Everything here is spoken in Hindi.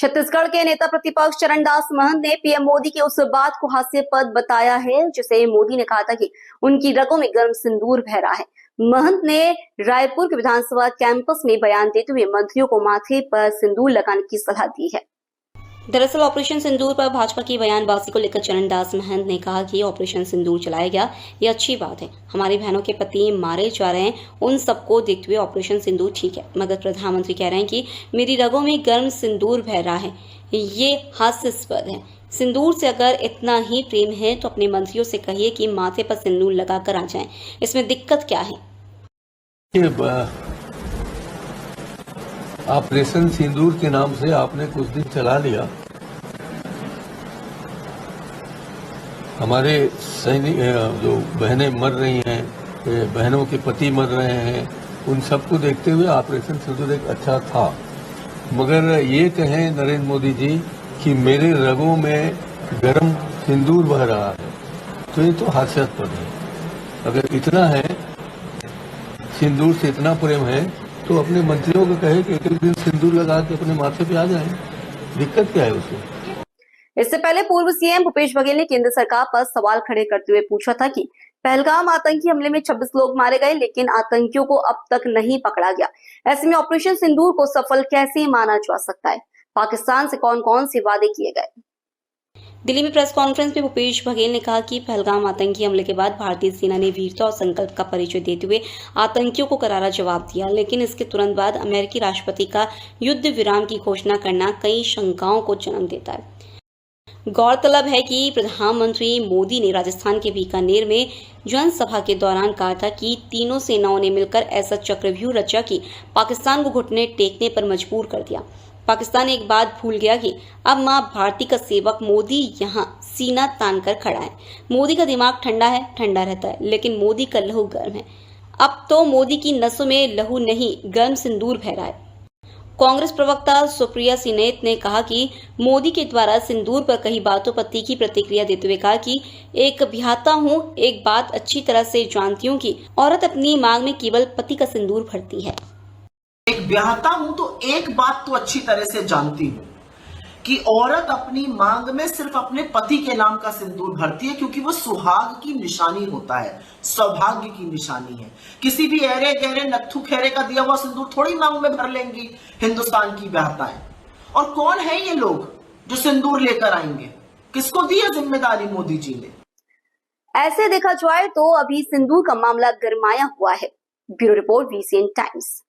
छत्तीसगढ़ के नेता प्रतिपक्ष चरणदास महंत ने पीएम मोदी की उस बात को हास्यास्पद बताया है जिसे मोदी ने कहा था कि उनकी रगों में गर्म सिंदूर बह रहा है। महंत ने रायपुर के विधानसभा कैंपस में बयान देते हुए मंत्रियों को माथे पर सिंदूर लगाने की सलाह दी है। दरअसल ऑपरेशन सिंदूर पर भाजपा की बयानबाजी को लेकर चरणदास महंत ने कहा कि ऑपरेशन सिंदूर चलाया गया, ये अच्छी बात है। हमारी बहनों के पति मारे जा रहे हैं, उन सबको देखते हुए ऑपरेशन सिंदूर ठीक है, मगर प्रधानमंत्री कह रहे हैं कि मेरी रगों में गर्म सिंदूर बह रहा है, ये हास्यास्पद है। सिंदूर से अगर इतना ही प्रेम है तो अपने मंत्रियों से कहिए कि माथे पर सिंदूर लगाकर आ जाएं, इसमें दिक्कत क्या है? ऑपरेशन सिंदूर के नाम से आपने कुछ दिन चला लिया। हमारे सैनिक जो बहनें मर रही हैं, बहनों के पति मर रहे हैं, उन सबको देखते हुए ऑपरेशन सिंदूर एक अच्छा था। मगर ये कहें नरेंद्र मोदी जी कि मेरे रगों में गर्म सिंदूर बह रहा है, तो ये तो हास्यास्पद है। अगर इतना है, सिंदूर से इतना प्रेम है, तो अपने मंत्रियों को कहे कि एक दिन सिंदूर लगा के अपने माथे पे आ जाएं। दिक्कत क्या है उसमें? इससे पहले पूर्व सीएम भूपेश बघेल ने केंद्र सरकार पर सवाल खड़े करते हुए पूछा था कि पहलगाम आतंकी हमले में 26 लोग मारे गए, लेकिन आतंकियों को अब तक नहीं पकड़ा गया। ऐसे में ऑपरेशन सिंदूर को सफल कैसे माना जा सकता है? पाकिस्तान से कौन कौन से वादे किए गए? दिल्ली में प्रेस कॉन्फ्रेंस में भूपेश बघेल ने कहा कि पहलगाम आतंकी हमले के बाद भारतीय सेना ने वीरता और संकल्प का परिचय देते हुए आतंकियों को करारा जवाब दिया, लेकिन इसके तुरंत बाद अमेरिकी राष्ट्रपति का युद्ध विराम की घोषणा करना कई शंकाओं को जन्म देता है। गौरतलब है कि प्रधानमंत्री मोदी ने राजस्थान के बीकानेर में जनसभा के दौरान कहा था कि तीनों सेनाओं ने मिलकर ऐसा चक्रव्यूह रचा कि पाकिस्तान को घुटने टेकने पर मजबूर कर दिया। पाकिस्तान एक बात भूल गया कि अब मां भारती का सेवक मोदी यहाँ सीना तान कर खड़ा है। मोदी का दिमाग ठंडा रहता है, लेकिन मोदी का लहू गर्म है। अब तो मोदी की नसों में लहू नहीं, गर्म सिंदूर बह रहा है। कांग्रेस प्रवक्ता सुप्रिया सिनेत ने कहा कि मोदी के द्वारा सिंदूर पर कई बातों पर तीखी प्रतिक्रिया देते हुए कहा कि एक ब्याहता हूँ, एक बात अच्छी तरह से जानती हूँ कि औरत अपनी मांग में केवल पति का सिंदूर भरती है। एक ब्याहता हूं तो एक बात तो अच्छी तरह से जानती हूं कि औरत अपनी मांग में सिर्फ अपने पति के नाम का सिंदूर भरती है, क्योंकि वो सुहाग की निशानी होता है, सौभाग्य की निशानी है। किसी भी ऐरे गहरे नत्थु खेरे का दिया हुआ सिंदूर थोड़ी मांग में भर लेंगी हिंदुस्तान की ब्याहताएं। और कौन है ये लोग जो सिंदूर लेकर आएंगे? किसको दी है जिम्मेदारी मोदी जी ने? ऐसे देखा जाए तो अभी सिंदूर का मामला गरमाया हुआ है। Bureau report, VCN times.